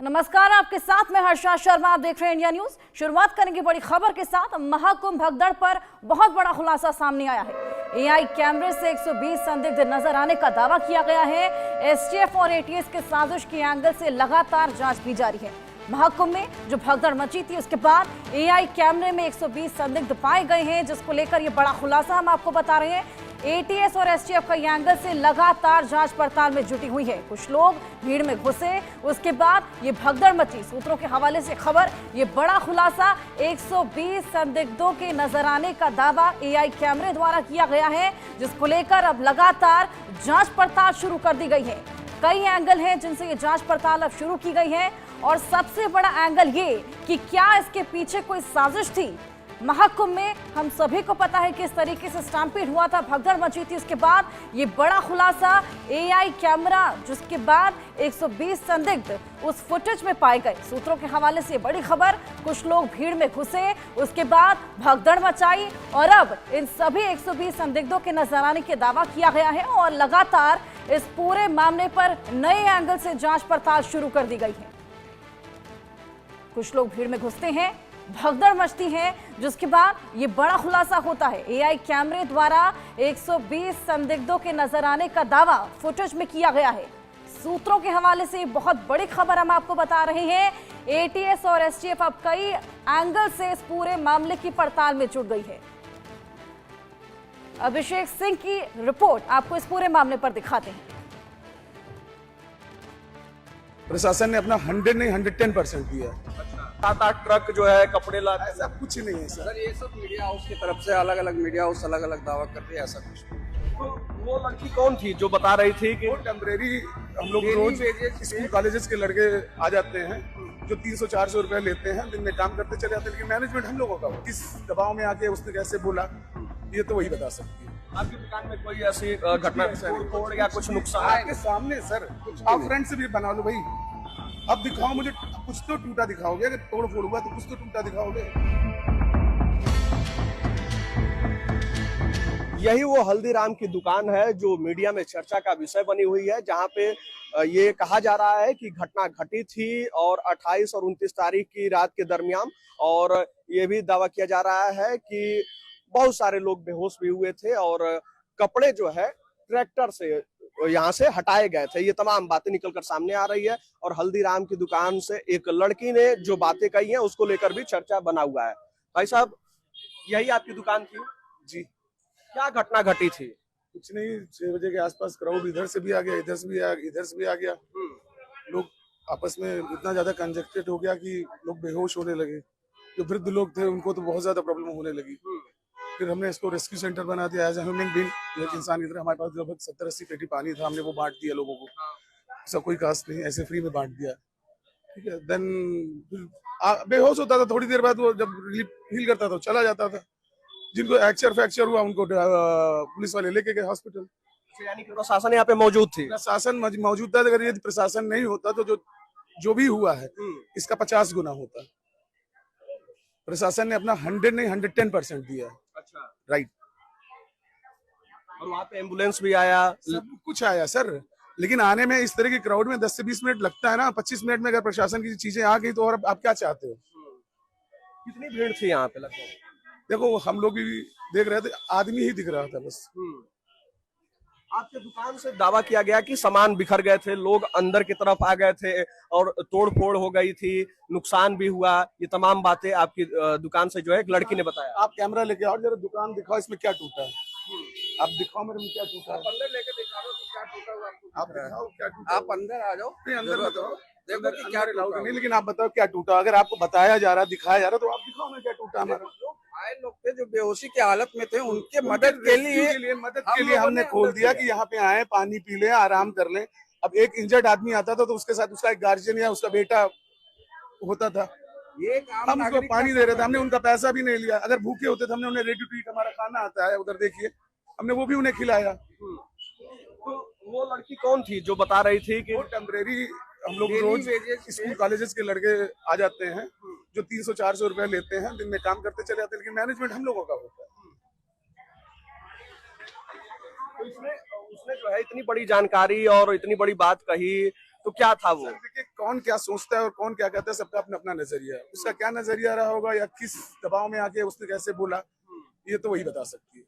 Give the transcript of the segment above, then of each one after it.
नमस्कार, आपके साथ मैं हर्षा शर्मा। आप देख रहे हैं इंडिया न्यूज। शुरुआत करेंगे बड़ी खबर के साथ। महाकुंभ भगदड़ पर बहुत बड़ा खुलासा सामने आया है। एआई कैमरे से 120 संदिग्ध नजर आने का दावा किया गया है। एसटीएफ और एटीएस के साजिश के एंगल से लगातार जांच की जा रही है। महाकुंभ में जो भगदड़ मची थी उसके बाद एआई कैमरे में 120 संदिग्ध पाए गए हैं, जिसको लेकर ये बड़ा खुलासा हम आपको बता रहे हैं। एटीएस और एसटीएफ का एंगल से लगातार जांच पड़ताल में जुटी हुई है। कुछ लोग भीड़ में घुसे, उसके बाद ये भगदड़ मची। सूत्रों के हवाले से खबर, ये बड़ा खुलासा 120 संदिग्धों के नजर आने का दावा एआई कैमरे द्वारा किया गया है, जिसको लेकर अब लगातार जांच पड़ताल शुरू कर दी गई है। कई एंगल हैं जिनसे ये जांच पड़ताल अब शुरू की गई है, और सबसे बड़ा एंगल ये कि क्या इसके पीछे कोई साजिश थी। महाकुंभ में हम सभी को पता है किस तरीके से स्टैम्पीड हुआ था, भगदड़ मची थी। उसके बाद ये बड़ा खुलासा एआई कैमरा, जिसके बाद 120 संदिग्ध उस फुटेज में पाए गए। सूत्रों के हवाले से बड़ी खबर, कुछ लोग भीड़ में घुसे, उसके बाद भगदड़ मचाई, और अब इन सभी 120 संदिग्धों के नजर आने के दावा किया गया है, और लगातार इस पूरे मामले पर नए एंगल से जांच पड़ताल शुरू कर दी गई है। कुछ लोग भीड़ में घुसते हैं, भगदड़ मचती है, जिसके बाद ये बड़ा खुलासा होता है। एआई कैमरे द्वारा 120 संदिग्धों के नजर आने का दावा फुटेज में किया गया है। सूत्रों के हवाले से बहुत बड़ी खबर हम आपको बता रहे हैं। एटीएस और एसटीएफ अब कई एंगल से इस पूरे मामले की पड़ताल में जुट गई है। अभिषेक सिंह की रिपोर्ट आपको इस पूरे मामले पर दिखाते हैं। प्रशासन ने अपना 100 नहीं 110% दिया। 7-8 ट्रक जो है कपड़े ला, ऐसा कुछ नहीं है सर। ये सब मीडिया हाउस की तरफ से अलग अलग मीडिया हाउस अलग अलग दावा करते हैं, ऐसा कुछ। तो वो लड़की कौन थी जो बता रही थी कि वो टेम्परेरी, हम लोग रोज स्कूल कॉलेजेस के लड़के आ जाते हैं जो 300-400 रुपए लेते हैं, दिन में काम करते चले जाते हैं, लेकिन मैनेजमेंट हम लोगों का किस दबाव में आके उसने कैसे बोला, ये तो वही बता सकती है। आपकी दुकान में कोई ऐसी घटना तोड़ या कुछ नुकसान आपके सामने सर, आप फ्रंट से भी बना लो भाई। अब दिखाओ मुझे, कुछ तो टूटा दिखाओगे। अगर तोड़ फोड़ हुआ तो कुछ तो टूटा दिखाओगे। यही वो हल्दीराम की दुकान है जो मीडिया में चर्चा का विषय बनी हुई है, जहां पे ये कहा जा रहा है कि घटना घटी थी और 28 और 29 तारीख की रात के दरमियान, और ये भी दावा किया जा रहा है कि बहुत सारे लोग बेहोश भी हुए थे और कपड़े जो है ट्रैक्टर से यहाँ से हटाए गए थे। ये तमाम बातें निकलकर सामने आ रही है, और हल्दीराम की दुकान से एक लड़की ने जो बातें कही हैं उसको लेकर भी चर्चा बना हुआ है। भाई साहब, यही आपकी दुकान थी जी? क्या घटना घटी थी? कुछ नहीं, 6 बजे के आसपास क्राउड इधर से भी आ गया, इधर से भी आ गया। लोग आपस में इतना ज्यादा कंजेक्टेड हो गया कि लोग बेहोश होने लगे। जो वृद्ध लोग थे उनको तो बहुत ज्यादा प्रॉब्लम होने लगी। फिर हमने इसको रेस्क्यू सेंटर बना दिया एज ए ह्यूमन बीइंग। एक इंसान की तरह हमारे पास लगभग 70-80 पेटी पानी था, हमने वो बांट दिया लोगों को। ऐसा कोई कास्ट नहीं, ऐसे फ्री में बांट दिया। ठीक है, देन बेहोश होता था, थोड़ी देर बाद वो जब रिलीफ फील करता था चला जाता था। जिनको फ्रैक्चर हुआ उनको पुलिस वाले लेके गए हॉस्पिटल। यानी कि प्रशासन यहाँ पे मौजूद थी? प्रशासन मौजूद था। अगर ये प्रशासन नहीं होता तो जो भी हुआ है इसका 50 गुना होता। प्रशासन ने अपना 100 नहीं 110% दिया। अच्छा, राइट। और वहाँ पे एम्बुलेंस भी आया, सब कुछ आया सर, लेकिन आने में इस तरह की क्राउड में 10 से 20 मिनट लगता है ना। 25 मिनट में अगर प्रशासन की चीजें आ गई तो और आप क्या चाहते हो? कितनी भीड़ थी यहाँ पे लगभग? देखो, हम लोग भी देख रहे थे, आदमी ही दिख रहा था बस। आपके दुकान से दावा किया गया कि सामान बिखर गए थे, लोग अंदर की तरफ आ गए थे और तोड़ फोड़ हो गई थी, नुकसान भी हुआ। ये तमाम बातें आपकी दुकान से जो है एक लड़की ने बताया। आप कैमरा लेके आओ, जरा दुकान दिखाओ, इसमें क्या टूटा है। आप दिखाओ मेरे में क्या टूटा है। अंदर लेके दिखा दो क्या टूटा हुआ आप दिखाओ क्या टूटा। आप अंदर आ जाओ। नहीं, अंदर बताओ, देखो कि क्या टूटा नहीं, लेकिन आप बताओ क्या टूटा। अगर आपको बताया जा रहा, दिखाया जा रहा, तो आप दिखाओ ना क्या टूटा। हमारा आए लोग थे जो बेहोशी की हालत में थे, उनके मदद के लिए हमने खोल दिया कि यहाँ पे आए, पानी पी ले, आराम कर ले। अब एक इंजर्ड आदमी आता था तो उसके साथ उसका एक गार्जियन या उसका बेटा होता था। हम उसको पानी दे रहे थे, हमने उनका पैसा भी नहीं लिया। अगर भूखे होते तो हमने उन्हें रेडी टू ईट, हमारा खाना आता है उधर देखिए, हमने वो भी उन्हें खिलाया। तो वो लड़की कौन थी जो बता रही थी कि वो टेम्परेरी, हम लोग रोज स्कूल कॉलेजेस के लड़के आ जाते हैं जो 300-400 रुपए लेते हैं, दिन में काम करते चले जाते हैं, लेकिन मैनेजमेंट हम लोगों का होता है। तो उसने जो है इतनी बड़ी जानकारी और इतनी बड़ी बात कही, तो क्या था वो? देखिए, कौन क्या सोचता है और कौन क्या कहता है, सबका अपना अपना नजरिया है। उसका क्या नजरिया रहा होगा या किस दबाव में आके उसने कैसे बोला, ये तो वही बता सकती है।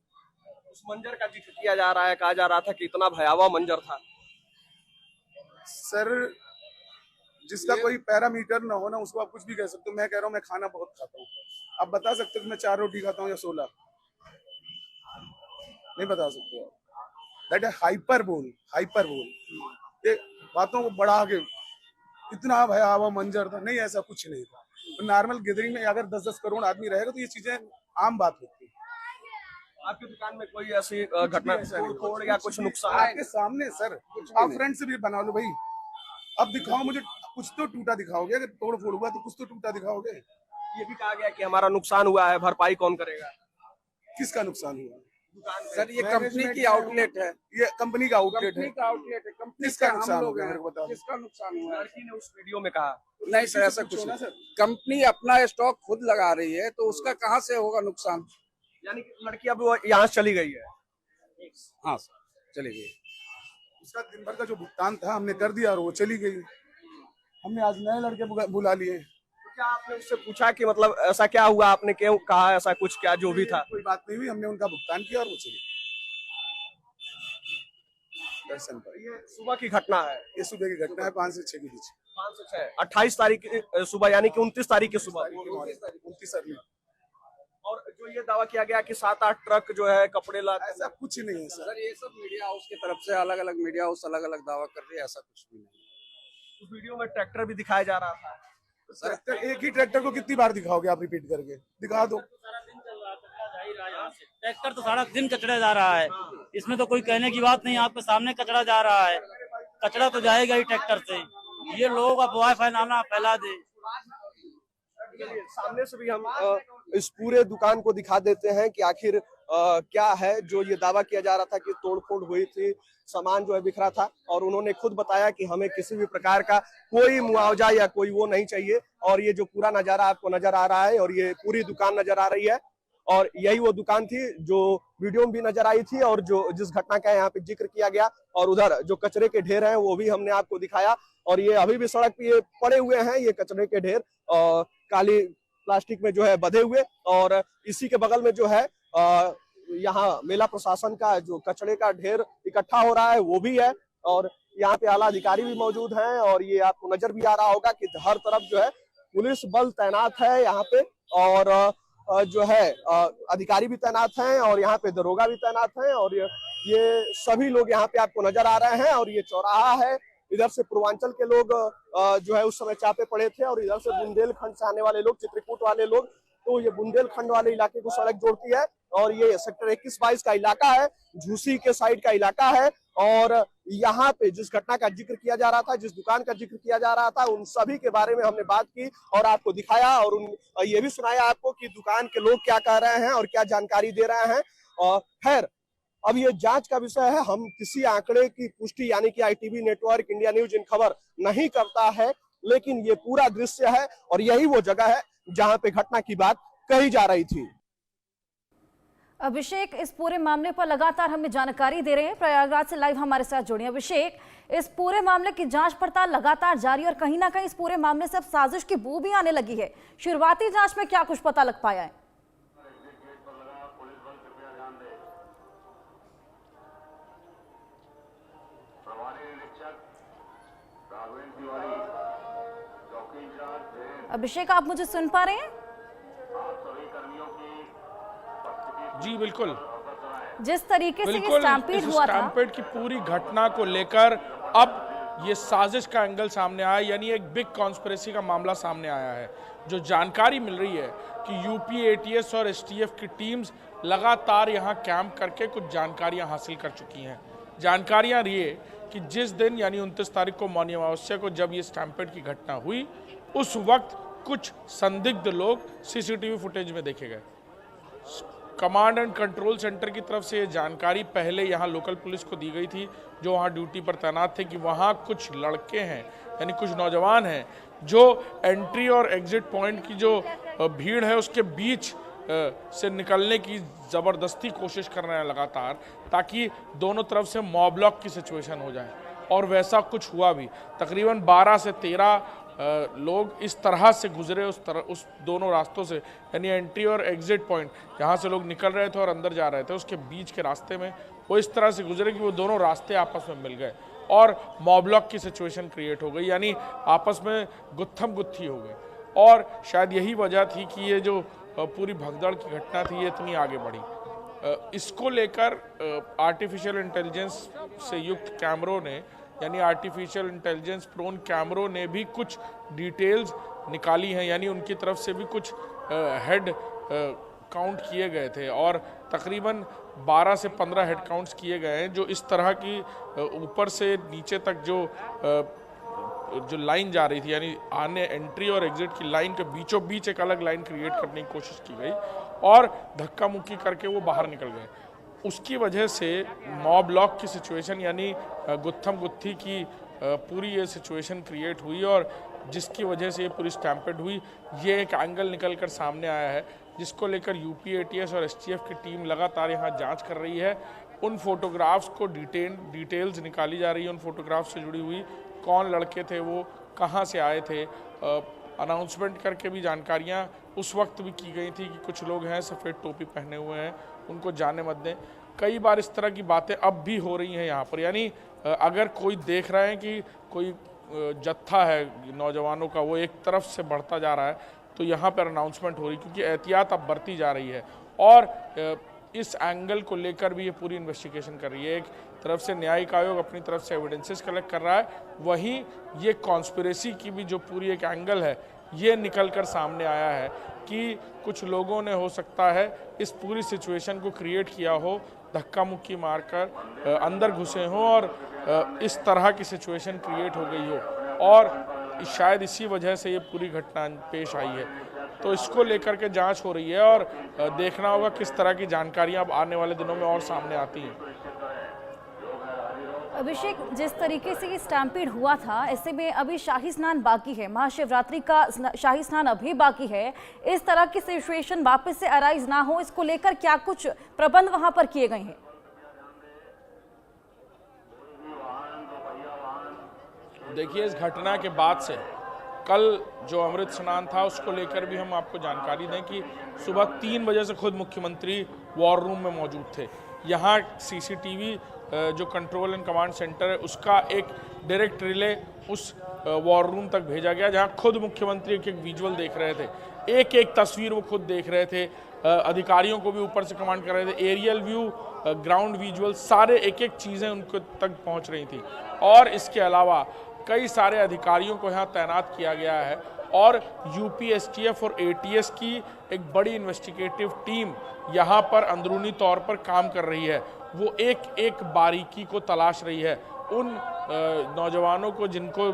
उस मंजर का जिक्र किया जा रहा है, कहा जा रहा था कि इतना भयावह मंजर था। सर, जिसका कोई पैरामीटर ना हो ना, उसको आप कुछ भी कह सकते हो। मैं कह रहा हूँ मैं खाना बहुत खाता हूँ, आप बता सकते हो कि मैं 4 रोटी खाता हूँ या 16? नहीं बता सकते। दैट है हाइपर बोल ये बातों को बढ़ा के इतना भयावह मंजर था। नहीं, ऐसा कुछ नहीं था। तो नॉर्मल गैदरिंग में अगर 10-10 करोड़ आदमी रहेगा तो ये चीजें आम बात होती है। आपकी दुकान में कोई ऐसी घटना, तोड़ या कुछ नुकसान? आपके सामने सर, आप फ्रेंड से भी बना लो भाई। अब दिखाओ मुझे, कुछ तो टूटा दिखाओगे। अगर तोड़ फोड़ हुआ तो कुछ तो टूटा दिखाओगे। ये भी कहा गया कि हमारा नुकसान हुआ है, भरपाई कौन करेगा? किसका नुकसान हुआ? सर ये कंपनी की आउटलेट है, ये कंपनी का आउटलेट है। कंपनी किसका का हम नुकसान हो लोग गया हैं, मेरे को बताओ। किसका नुकसान हुआ है? लड़की ने उस वीडियो में कहा। नहीं सर, ऐसा कुछ नहीं। कंपनी अपना स्टॉक खुद लगा रही है, तो उसका कहाँ से होगा नुकसान? यानी कि लड़की अब वो यहाँ से चली गई है। हाँ सर, चली गई। उसका दिन भर का जो भुगतान था हमने कर दिया और वो चली गई। हमने आज नए लड़के बुला लिए। तो क्या आपने उससे पूछा कि मतलब ऐसा क्या हुआ, आपने क्यों कहा ऐसा कुछ, क्या जो भी था? कोई बात नहीं हुई, हमने उनका भुगतान किया और वो चली गई। दर्शन पर ये सुबह की घटना है। ये सुबह की घटना है, 5 से 6 के बीच। 5 से 6, 28 तारीख की सुबह, यानी कि 29 तारीख की सुबह। 29 तारीख। और जो ये दावा किया गया कि 7-8 ट्रक जो है कपड़े ला, ऐसा कुछ नहीं है सर। सर ये सब मीडिया हाउस की तरफ से अलग अलग मीडिया हाउस अलग अलग दावा कर रही है, ऐसा कुछ भी नहीं। उस वीडियो में ट्रैक्टर भी दिखाया जा रहा था। ट्रैक्टर, एक ही ट्रैक्टर को कितनी बार दिखाओगे आप? रिपीट करके दिखा दो। ट्रैक्टर तो सारा दिन कचड़ा जा रहा है, इसमें तो कोई कहने की बात नहीं। आपके सामने कचड़ा जा रहा है, कचड़ा तो जाएगा ही ट्रैक्टर से। ये लोग अफवाह फैला दे। सामने से भी हम इस पूरे दुकान को दिखा देते हैं कि आखिर क्या है जो ये दावा किया जा रहा था कि तोड़फोड़ हुई थी, सामान जो है बिखरा था। और उन्होंने खुद बताया कि हमें किसी भी प्रकार का कोई मुआवजा या कोई वो नहीं चाहिए। और ये जो पूरा नजारा आपको नजर आ रहा है और ये पूरी दुकान नजर आ रही है, और यही वो दुकान थी जो वीडियो में भी नजर आई थी और जो जिस घटना का यहाँ पे जिक्र किया गया। और उधर जो कचरे के ढेर हैं वो भी हमने आपको दिखाया। और ये अभी भी सड़क पे ये पड़े हुए हैं, ये कचरे के ढेर काली प्लास्टिक में जो है बंधे हुए। और इसी के बगल में जो है यहाँ मेला प्रशासन का जो कचरे का ढेर इकट्ठा हो रहा है वो भी है। और यहाँ पे आला अधिकारी भी मौजूद हैं। और ये आपको नजर भी आ रहा होगा कि हर तरफ जो है पुलिस बल तैनात है यहाँ पे। और जो है अधिकारी भी तैनात हैं और यहाँ पे दरोगा भी तैनात हैं। और ये सभी लोग यहाँ पे आपको नजर आ रहे हैं। और ये चौराहा है, इधर से पूर्वांचल के लोग जो है उस समय चापे पड़े थे और इधर से बुंदेलखंड से आने वाले लोग, चित्रकूट वाले लोग। तो ये बुंदेलखंड वाले इलाके को सड़क जोड़ती है। और ये सेक्टर 21-22 का इलाका है, झूसी के साइड का इलाका है। और यहाँ पे जिस घटना का जिक्र किया जा रहा था, जिस दुकान का जिक्र किया जा रहा था, उन सभी के बारे में हमने बात की और आपको दिखाया। और ये भी सुनाया आपको कि दुकान के लोग क्या कह रहे हैं और क्या जानकारी दे रहे हैं। और खैर, अब ये जांच का विषय है। हम किसी आंकड़े की पुष्टि यानी कि ITV network, India news in खबर नहीं करता है, लेकिन ये पूरा दृश्य है और यही वो जगह है जहां पे घटना की बात कही जा रही थी। अभिषेक इस पूरे मामले पर लगातार हमें जानकारी दे रहे हैं, प्रयागराज से लाइव हमारे साथ जुड़े। अभिषेक, इस पूरे मामले की जांच पड़ताल लगातार जारी और कहीं ना कहीं इस पूरे मामले से अब साजिश की बू भी आने लगी है। शुरुआती जांच में क्या कुछ पता लग पाया है? अभिषेक, आप मुझे सुन पा रहे हैं? जी बिल्कुल, जिस तरीके से ये स्टैम्पीड हुआ था, स्टैम्पीड की पूरी घटना को लेकर अब ये साजिश का एंगल सामने आया, यानी एक बिग कॉन्स्पिरेसी का मामला सामने आया है। जो जानकारी मिल रही है कि यूपी ATS और STF की टीम्स लगातार यहाँ कैंप करके कुछ जानकारियाँ हासिल कर चुकी हैं। जानकारियाँ ये कि जिस दिन यानी 29 तारीख को मौनी अमावस्या को जब ये स्टैम्पीड की घटना हुई, उस वक्त कुछ संदिग्ध लोग CCTV फुटेज में देखे गए। कमांड एंड कंट्रोल सेंटर की तरफ से ये जानकारी पहले यहाँ लोकल पुलिस को दी गई थी, जो वहाँ ड्यूटी पर तैनात थे, कि वहाँ कुछ लड़के हैं यानी कुछ नौजवान हैं जो एंट्री और एग्जिट पॉइंट की जो भीड़ है उसके बीच से निकलने की ज़बरदस्ती कोशिश कर रहे हैं लगातार, ताकि दोनों तरफ से मॉब ब्लॉक की सिचुएशन हो जाए। और वैसा कुछ हुआ भी। तकरीबन 12 से 13 लोग इस तरह से गुजरे उस दोनों रास्तों से, यानी एंट्री और एग्जिट पॉइंट, जहाँ से लोग निकल रहे थे और अंदर जा रहे थे, उसके बीच के रास्ते में वो इस तरह से गुजरे कि वो दोनों रास्ते आपस में मिल गए और मॉब ब्लॉक की सिचुएशन क्रिएट हो गई, यानी आपस में गुत्थम गुत्थी हो गई। और शायद यही वजह थी कि ये जो पूरी भगदड़ की घटना थी ये इतनी आगे बढ़ी। इसको लेकर आर्टिफिशियल इंटेलिजेंस से युक्त कैमरों ने, यानी आर्टिफिशियल इंटेलिजेंस प्रोन कैमरों ने भी कुछ डिटेल्स निकाली हैं, यानी उनकी तरफ से भी कुछ हेड काउंट किए गए थे और तकरीबन 12 से 15 हेड काउंट्स किए गए हैं, जो इस तरह की ऊपर से नीचे तक जो लाइन जा रही थी, यानी आने एंट्री और एग्जिट की लाइन के बीचों बीच एक अलग लाइन क्रिएट करने की कोशिश की गई और धक्का मुक्की करके वो बाहर निकल गए। उसकी वजह से मॉब ब्लॉक की सिचुएशन, यानी गुत्थम गुत्थी की पूरी ये सिचुएशन क्रिएट हुई और जिसकी वजह से ये पूरी स्टैम्पेड हुई। ये एक एंगल निकल कर सामने आया है जिसको लेकर यूपी एटीएस और एसटीएफ की टीम लगातार यहाँ जांच कर रही है। उन फोटोग्राफ्स को डिटेल्स निकाली जा रही है, उन फोटोग्राफ्स से जुड़ी हुई कौन लड़के थे, वो कहाँ से आए थे। अनाउंसमेंट करके भी जानकारियाँ उस वक्त भी की गई थी कि कुछ लोग हैं सफ़ेद टोपी पहने हुए हैं, उनको जाने मत दें। कई बार इस तरह की बातें अब भी हो रही हैं यहाँ पर, यानी अगर कोई देख रहा है कि कोई जत्था है नौजवानों का वो एक तरफ से बढ़ता जा रहा है तो यहाँ पर अनाउंसमेंट हो रही, क्योंकि एहतियात अब बढ़ती जा रही है और इस एंगल को लेकर भी ये पूरी इन्वेस्टिगेशन कर रही है। एक तरफ से न्यायिक आयोग अपनी तरफ से एविडेंसेस कलेक्ट कर रहा है, वहीं ये कॉन्स्पिरेसी की भी जो पूरी एक एंगल है ये निकल कर सामने आया है कि कुछ लोगों ने हो सकता है इस पूरी सिचुएशन को क्रिएट किया हो, धक्का मुक्की मारकर अंदर घुसे हों और इस तरह की सिचुएशन क्रिएट हो गई हो और शायद इसी वजह से ये पूरी घटना पेश आई है। तो इसको लेकर के जांच हो रही है और देखना होगा किस तरह की जानकारियां अब आने वाले दिनों में और सामने आती हैं। अभिषेक, जिस तरीके से ये स्टैम्पीड हुआ था, ऐसे में अभी शाही स्नान बाकी है, महाशिवरात्रि का शाही स्नान अभी बाकी है। इस तरह की सिचुएशन वापस से अराइज ना हो, इसको लेकर क्या कुछ प्रबंध वहां पर किए गए हैं? देखिए, इस घटना के बाद से कल जो अमृत स्नान था उसको लेकर भी हम आपको जानकारी दें कि सुबह 3 बजे से खुद मुख्यमंत्री वॉर रूम में मौजूद थे। यहाँ सीसीटीवी जो कंट्रोल एंड कमांड सेंटर है उसका एक डायरेक्ट रिले उस वॉर रूम तक भेजा गया, जहाँ खुद मुख्यमंत्री एक विजुअल देख रहे थे, एक एक तस्वीर वो खुद देख रहे थे। अधिकारियों को भी ऊपर से कमांड कर रहे थे, एरियल व्यू, ग्राउंड विजुअल, सारे एक एक चीज़ें उनको तक पहुँच रही थी। और इसके अलावा कई सारे अधिकारियों को यहाँ तैनात किया गया है और यूपी एसटीएफ और एटीएस की एक बड़ी इन्वेस्टिगेटिव टीम यहाँ पर अंदरूनी तौर पर काम कर रही है। वो एक एक बारीकी को तलाश रही है, उन नौजवानों को जिनको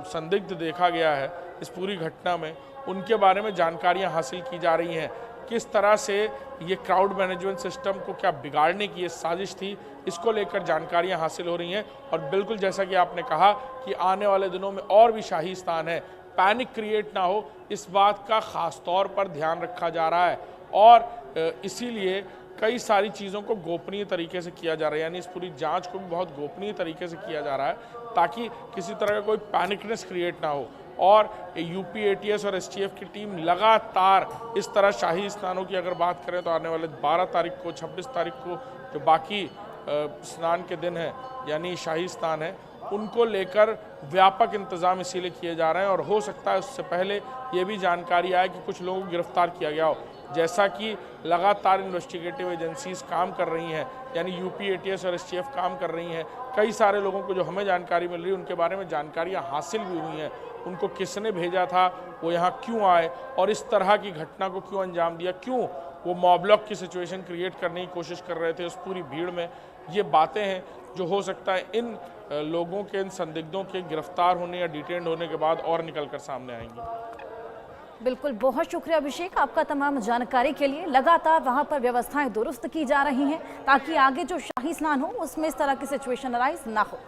संदिग्ध देखा गया है इस पूरी घटना में, उनके बारे में जानकारियाँ हासिल की जा रही हैं। किस तरह से ये क्राउड मैनेजमेंट सिस्टम को क्या बिगाड़ने की ये साजिश थी, इसको लेकर जानकारियां हासिल हो रही हैं। और बिल्कुल जैसा कि आपने कहा कि आने वाले दिनों में और भी शाही स्नान है, पैनिक क्रिएट ना हो इस बात का ख़ास तौर पर ध्यान रखा जा रहा है और इसीलिए कई सारी चीज़ों को गोपनीय तरीके से किया जा रहा है, यानी इस पूरी जांच को भी बहुत गोपनीय तरीके से किया जा रहा है ताकि किसी तरह का कोई पैनिकनेस क्रिएट ना हो। और यूपी एटीएस और एसटीएफ की टीम लगातार इस तरह शाही स्नानों की अगर बात करें तो आने वाले 12 तारीख को, 26 तारीख को जो बाकी स्नान के दिन हैं यानी शाही स्नान है, उनको लेकर व्यापक इंतजाम इसीलिए किए जा रहे हैं। और हो सकता है उससे पहले ये भी जानकारी आए कि कुछ लोगों को गिरफ्तार किया गया हो, जैसा कि लगातार इन्वेस्टिगेटिव एजेंसीज काम कर रही हैं, यानी यूपी एटीएस और एसटीएफ काम कर रही हैं। कई सारे लोगों को जो हमें जानकारी मिल रही है उनके बारे में जानकारियाँ हासिल भी हुई हैं, उनको किसने भेजा था, वो यहाँ क्यों आए और इस तरह की घटना को क्यों अंजाम दिया, क्यों वो मॉब ब्लॉक की सिचुएशन क्रिएट करने की कोशिश कर रहे थे उस पूरी भीड़ में। ये बातें हैं जो हो सकता है इन लोगों के, इन संदिग्धों के गिरफ्तार होने या डिटेंड होने के बाद और निकल कर सामने आएंगी। बिल्कुल, बहुत शुक्रिया अभिषेक आपका तमाम जानकारी के लिए। लगातार वहां पर व्यवस्थाएं दुरुस्त की जा रही हैं ताकि आगे जो शाही स्नान हो उसमें इस तरह की सिचुएशन अराइज ना हो।